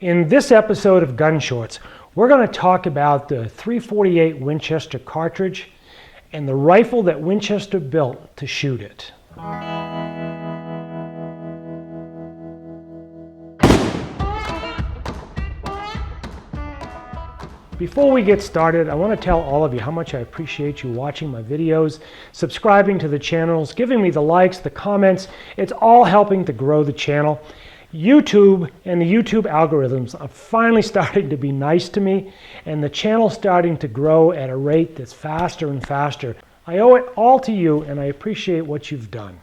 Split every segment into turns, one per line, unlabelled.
In this episode of Gun Shorts, we're going to talk about the .348 Winchester cartridge and the rifle that Winchester built to shoot it. Before we get started, I want to tell all of you how much I appreciate you watching my videos, subscribing to the channels, giving me the likes, the comments. It's all helping to grow the channel. YouTube and the YouTube algorithms are finally starting to be nice to me, and the channel's starting to grow at a rate that's faster and faster. I owe it all to you, and I appreciate what you've done.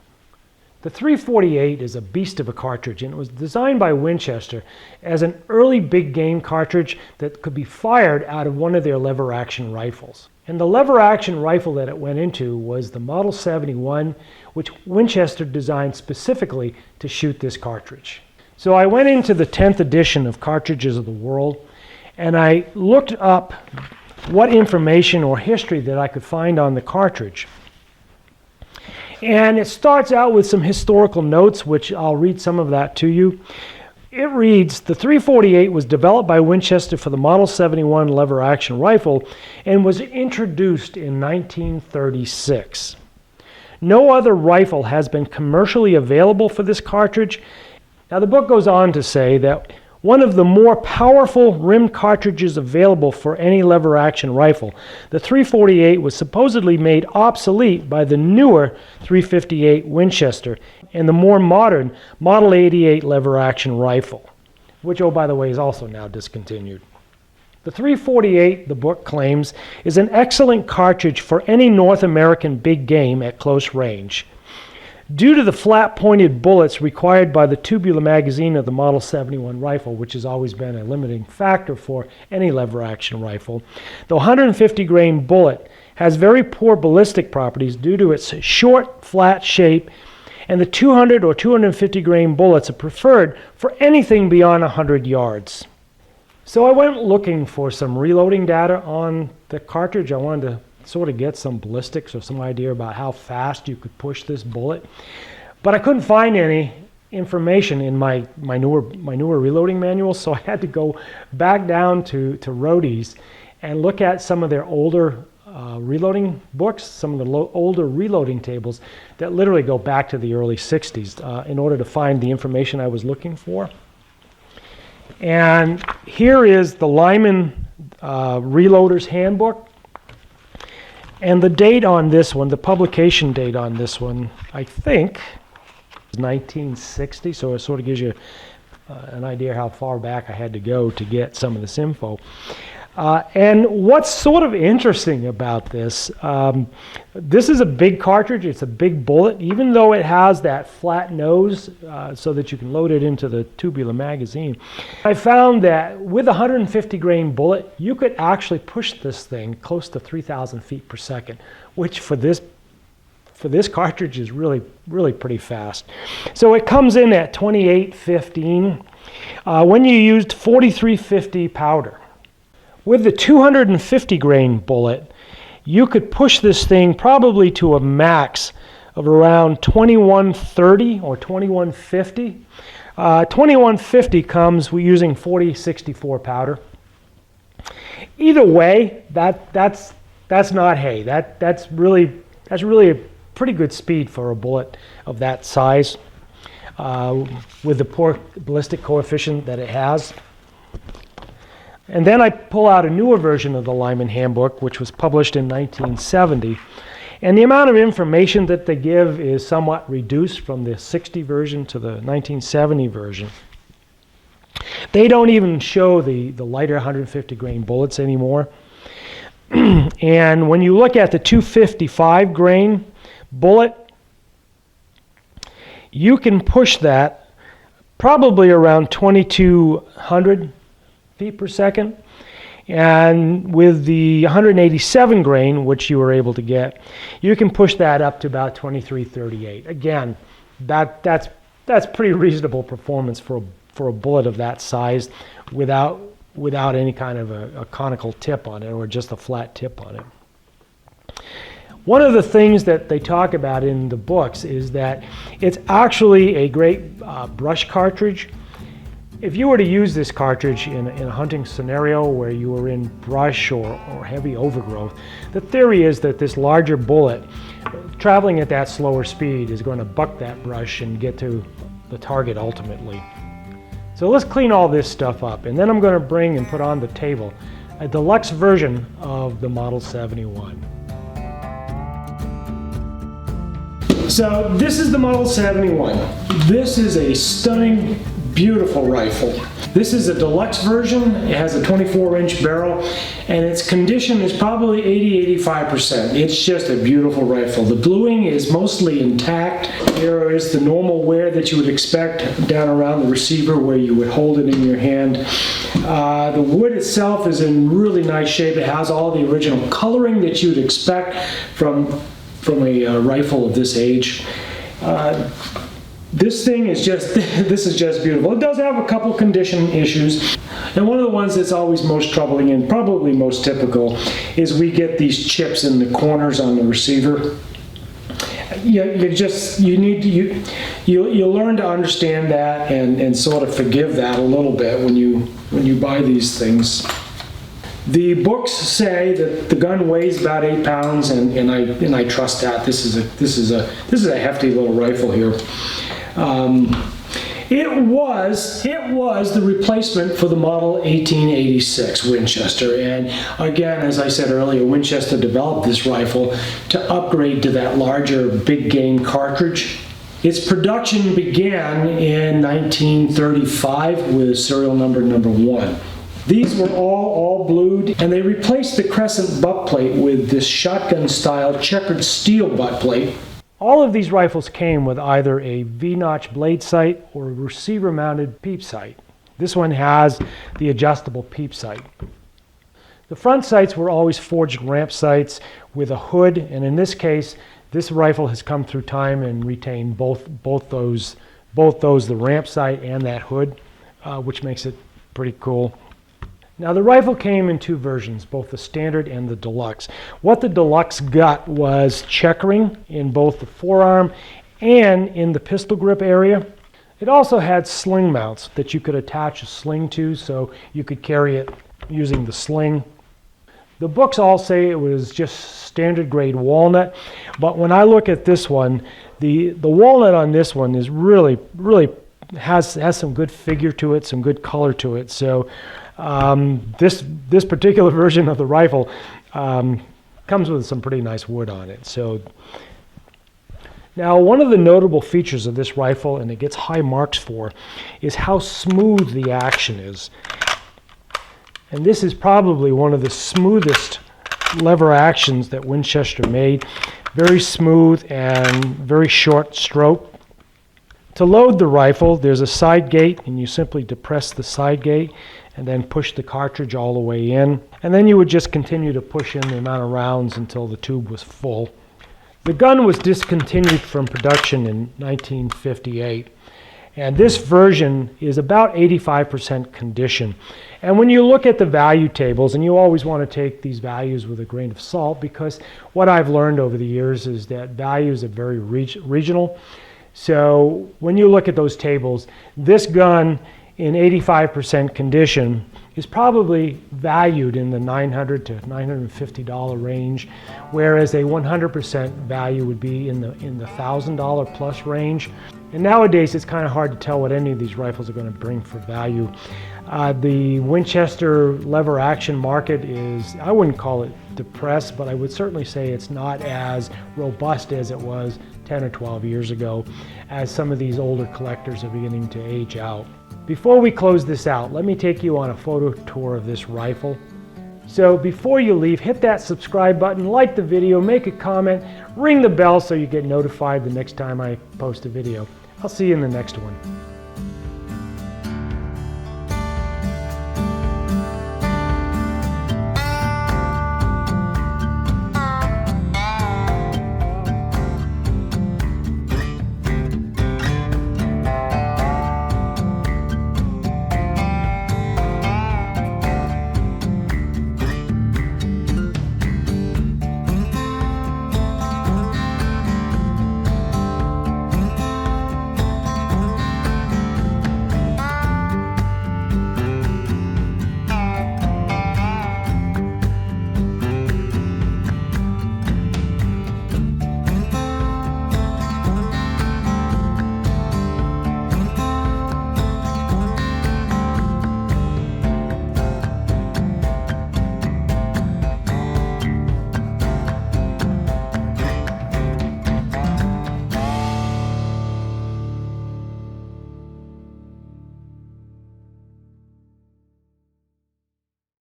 The .348 is a beast of a cartridge, and it was designed by Winchester as an early big game cartridge that could be fired out of one of their lever action rifles. And the lever action rifle that it went into was the Model 71, which Winchester designed specifically to shoot this cartridge. So I went into the 10th edition of Cartridges of the World, and I looked up what information or history that I could find on the cartridge. And it starts out with some historical notes, which I'll read some of that to you. It reads, the .348 was developed by Winchester for the Model 71 lever action rifle and was introduced in 1936. No other rifle has been commercially available for this cartridge. Now the book goes on to say that one of the more powerful rimmed cartridges available for any lever action rifle, the .348 was supposedly made obsolete by the newer .358 Winchester and the more modern Model 88 lever action rifle, which, oh by the way, is also now discontinued. The .348, the book claims, is an excellent cartridge for any North American big game at close range. Due to the flat-pointed bullets required by the tubular magazine of the Model 71 rifle, which has always been a limiting factor for any lever-action rifle, the 150-grain bullet has very poor ballistic properties due to its short, flat shape, and the 200 or 250-grain bullets are preferred for anything beyond 100 yards. So I went looking for some reloading data on the cartridge. I wanted to sort of get some ballistics or some idea about how fast you could push this bullet. But I couldn't find any information in my newer reloading manual, so I had to go back down to Roadies and look at some of their older reloading books, some of the older reloading tables that literally go back to the early 60s in order to find the information I was looking for. And here is the Lyman Reloader's Handbook. And the date on this one, the publication date on this one, I think is 1960, so it sort of gives you an idea how far back I had to go to get some of this info. And what's sort of interesting about this, this is a big cartridge, it's a big bullet, even though it has that flat nose so that you can load it into the tubular magazine. I found that with a 150 grain bullet, you could actually push this thing close to 3,000 feet per second, which for this cartridge is really pretty fast. So it comes in at 2815 when you used 4350 powder. With the 250 grain bullet, you could push this thing probably to a max of around 2130 or 2150. 2150 comes using 4064 powder. Either way, that's not hay. That's really a pretty good speed for a bullet of that size with the poor ballistic coefficient that it has. And then I pull out a newer version of the Lyman Handbook, which was published in 1970. And the amount of information that they give is somewhat reduced from the 60 version to the 1970 version. They don't even show the lighter 150 grain bullets anymore. And when you look at the 255 grain bullet, you can push that probably around 2200 feet per second, and with the 187 grain, which you were able to get, you can push that up to about 2338. Again, that's pretty reasonable performance for a bullet of that size without any kind of a conical tip on it or just a flat tip on it. One of the things that they talk about in the books is that it's actually a great brush cartridge. If you were to use this cartridge in a hunting scenario where you were in brush or heavy overgrowth, the theory is that this larger bullet, traveling at that slower speed, is going to buck that brush and get to the target ultimately. So let's clean all this stuff up, and then I'm going to bring and put on the table a deluxe version of the Model 71. So this is the Model 71. This is a stunning, beautiful rifle. This is a deluxe version. It has a 24-inch barrel, and its condition is probably 80–85%. It's just a beautiful rifle. The bluing is mostly intact. There is the normal wear that you would expect down around the receiver where you would hold it in your hand. The wood itself is in really nice shape. It has all the original coloring that you would expect from a rifle of this age. This thing is just, this is just beautiful. It does have a couple condition issues, and one of the ones that's always most troubling and probably most typical is we get these chips in the corners on the receiver. You learn to understand that and sort of forgive that a little bit when you buy these things. The books say that the gun weighs about 8 pounds, and I trust that. This is a hefty little rifle here. It was the replacement for the Model 1886 Winchester, and again, as I said earlier, Winchester developed this rifle to upgrade to that larger big game cartridge. Its production began in 1935 with serial number 1. These were all blued, and they replaced the crescent butt plate with this shotgun-style checkered steel butt plate. All of these rifles came with either a V-notch blade sight or a receiver-mounted peep sight. This one has the adjustable peep sight. The front sights were always forged ramp sights with a hood, and in this case, this rifle has come through time and retained both those, the ramp sight and that hood, which makes it pretty cool. Now the rifle came in two versions, both the standard and the deluxe. What the deluxe got was checkering in both the forearm and in the pistol grip area. It also had sling mounts that you could attach a sling to, so you could carry it using the sling. The books all say it was just standard grade walnut, but when I look at this one, the walnut on this one is really has some good figure to it, some good color to it. So this particular version of the rifle comes with some pretty nice wood on it. So now one of the notable features of this rifle, and it gets high marks for, is how smooth the action is. And this is probably one of the smoothest lever actions that Winchester made. Very smooth and very short stroke. To load the rifle, there's a side gate, and you simply depress the side gate and then push the cartridge all the way in. And then you would just continue to push in the amount of rounds until the tube was full. The gun was discontinued from production in 1958. And this version is about 85% condition. And when you look at the value tables, and you always want to take these values with a grain of salt, because what I've learned over the years is that values are very regional. So when you look at those tables, this gun in 85% condition is probably valued in the $900 to $950 range, whereas a 100% value would be in the $1,000 plus range. And nowadays it's kind of hard to tell what any of these rifles are going to bring for value. The Winchester lever action market is, I wouldn't call it depressed, but I would certainly say it's not as robust as it was 10 or 12 years ago, as some of these older collectors are beginning to age out. Before we close this out, let me take you on a photo tour of this rifle. So before you leave, hit that subscribe button, like the video, make a comment, ring the bell so you get notified the next time I post a video. I'll see you in the next one.